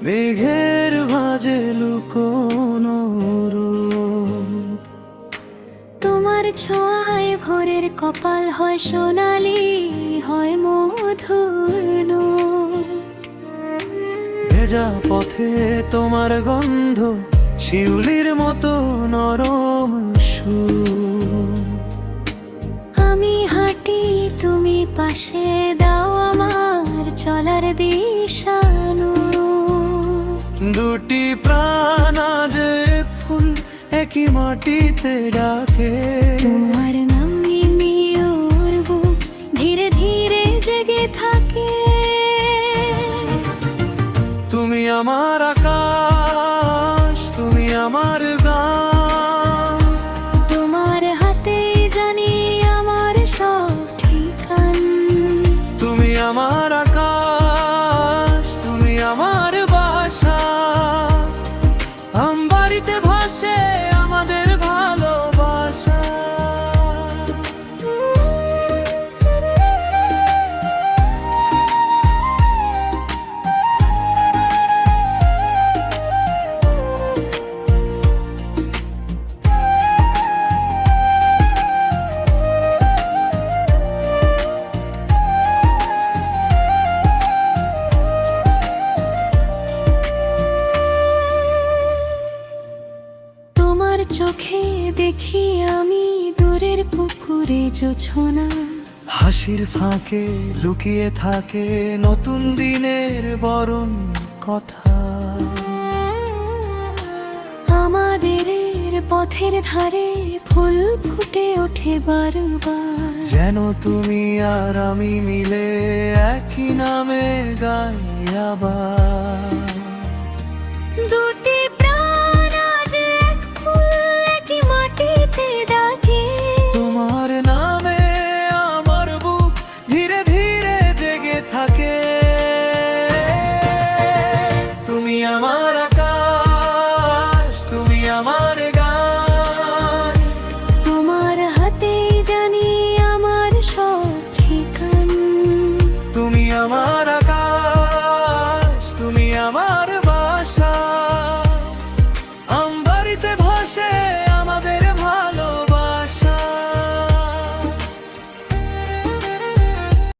মেঘের ভাঁজে লুকোনো রূপ। তোমার ছোঁয়ায় ভোরের কপাল হয় সোনালি, হয় মধুর নূর। ভেজা পথে তোমার গন্ধ শিউলির মতো নরম সুর। আমি হাঁটি তুমি পাশে দাও আমার চলার দিশানো। দুটি প্রাণ আজ এক ফুল একই মাটিতে ডাকে। তোমার নামে মিওর বুক ধীরে ধীরে জেগে থাকে। তুমি আমার আকাশ, তুমি আমার গান। তোমার হাতেই জানি আমার সব ঠিকান। তুমি আমার আকাশ, তুমি আমার বাসা। আমবাড়িতে ভাসে আমাদের ভালোবাসা। তোমার চোখে দেখি আমি দূরের পুকুরে জোছনা। হাসির ফাঁকে লুকিয়ে থাকে নতুন দিনের বরণ কথা। আমাদের পথের ধারে ফুল ফুটে ওঠে বারবার। যেন তুমি আর আমি মিলে একই নামে গাই আবার। দুটি প্রাণ আজ এক ফুল একই মাটিতে ডাকে। তোমার নামে আমার বুক ধীরে ধীরে জেগে থাকে। তুমি আমার আকাশ, তুমি আমার